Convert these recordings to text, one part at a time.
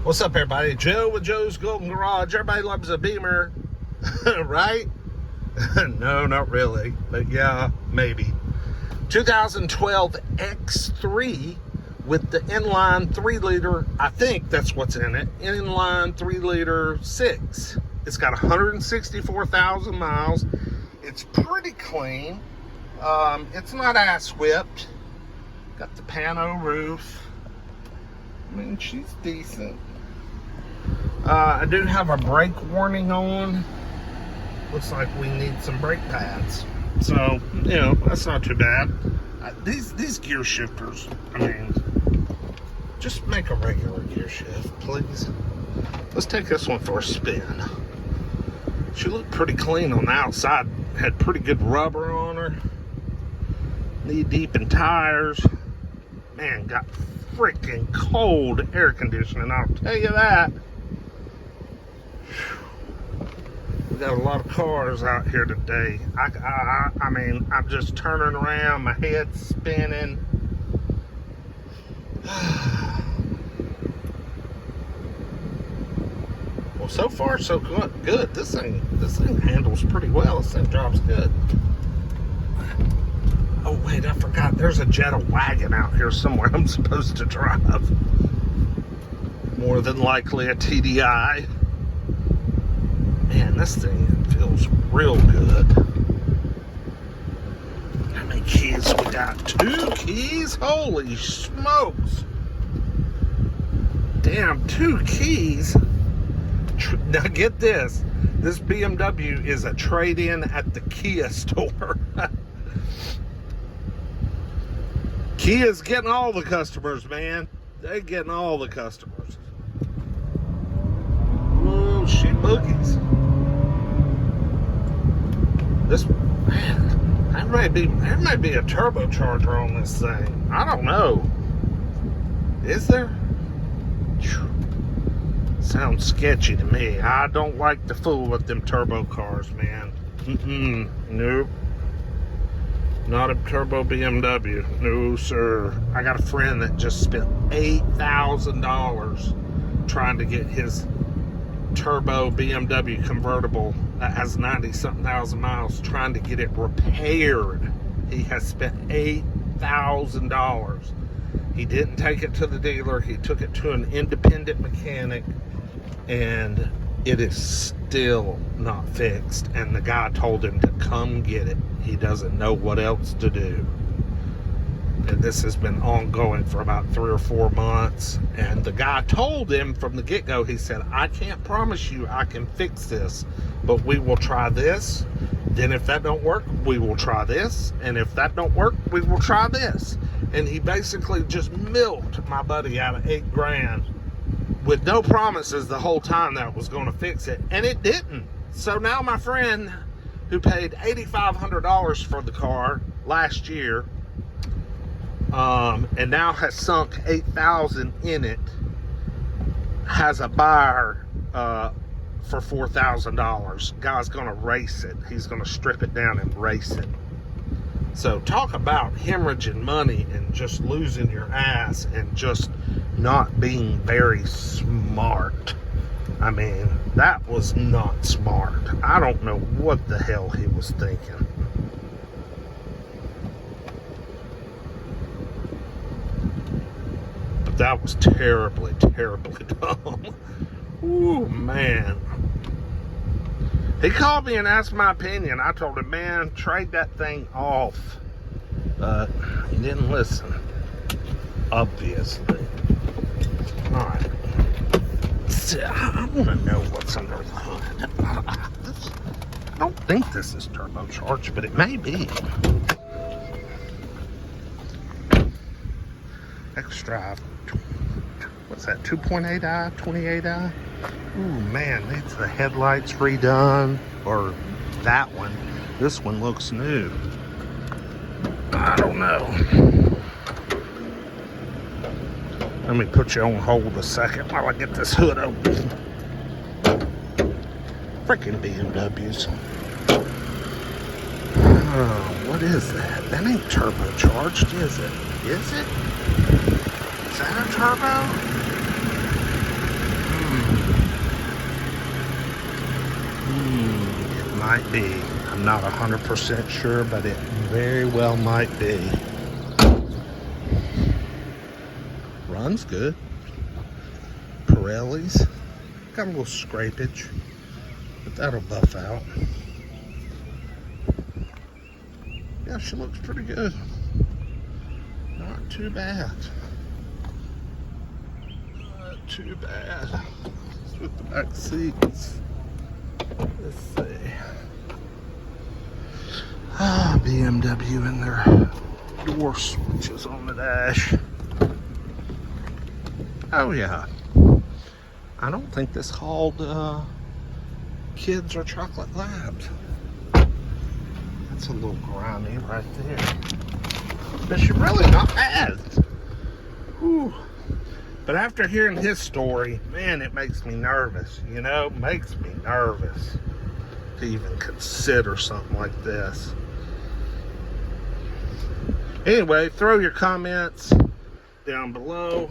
What's up, everybody? Joe with Joe's Golden Garage. Everybody loves a Beamer, right? No, not really, but yeah, maybe. 2012 X3 with the inline 3-liter, I think that's what's in it, inline 3-liter 6. It's got 164,000 miles. It's pretty clean. It's not ass whipped. Got the pano roof. I mean, she's decent. I do have a brake warning on. Looks like we need some brake pads. So, you know, that's not too bad. These gear shifters, I mean, just make a regular gear shift, please. Let's take this one for a spin. She looked pretty clean on the outside. Had pretty good rubber on her. Knee deep in tires. Man, got freaking cold air conditioning, I'll tell you that. We got a lot of cars out here today. I mean, I'm just turning around, my head's spinning. Well, so far so good. This thing handles pretty well. This thing drives good. Oh wait, I forgot. There's a Jetta wagon out here somewhere I'm supposed to drive. More than likely a TDI. Man, this thing feels real good. How many keys we got? 2 keys? Holy smokes. Damn, 2 keys. Now get this. This BMW is a trade-in at the Kia store. Kia's getting all the customers, man. They're getting all the customers. Oh, shit boogies. This, man, there might be a turbocharger on this thing. I don't know. Is there? Sounds sketchy to me. I don't like to fool with them turbo cars, man. Nope. Not a turbo BMW. No, sir. I got a friend that just spent $8,000 trying to get his turbo BMW convertible that has 90-something thousand miles, trying to get it repaired. He has spent $8,000. He didn't take it to the dealer. He took it to an independent mechanic, and it is still not fixed. And the guy told him to come get it. He doesn't know what else to do. And this has been ongoing for about 3 or 4 months. And the guy told him from the get-go, he said, I can't promise you I can fix this, but we will try this. Then if that don't work, we will try this. And if that don't work, we will try this. And he basically just milked my buddy out of $8,000 with no promises the whole time that it was going to fix it. And it didn't. So now my friend, who paid $8,500 for the car last year, and now has sunk $8,000 in it, has a buyer for $4,000. Guy's gonna race it. He's gonna strip it down and race it. So talk about hemorrhaging money and just losing your ass and just not being very smart. I mean, that was not smart. I don't know what the hell he was thinking. But that was terribly, terribly dumb. Ooh, man. He called me and asked my opinion. I told him, man, trade that thing off. But he didn't listen. Obviously. Alright. I want to know what's under the hood. I don't think this is turbocharged, but it may be. X-Drive. What's that? 2.8i? 28i? Ooh, man, needs the headlights redone. Or that one. This one looks new. I don't know. Let me put you on hold a second while I get this hood open. Freaking BMWs. Oh, what is that? That ain't turbocharged, is it? Is it? Is that a turbo? might be. I'm not 100% sure, but it very well might be. Runs good. Pirellis. Got a little scrapage, but that'll buff out. Yeah, she looks pretty good. Not too bad. Not too bad. With the back seats. Let's see. BMW and their door switches on the dash. Oh yeah. I don't think this hauled kids or chocolate labs. That's a little grimy right there. But she's really not bad. Whew. But after hearing his story, man, it makes me nervous. You know, makes me nervous to even consider something like this. Anyway, throw your comments down below.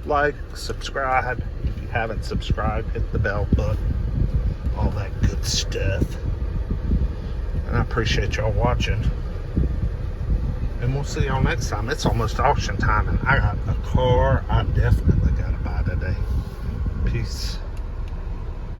Like, subscribe. If you haven't subscribed, hit the bell button. All that good stuff. And I appreciate y'all watching. And we'll see y'all next time. It's almost auction time, and I got a car I definitely got to buy today. Peace.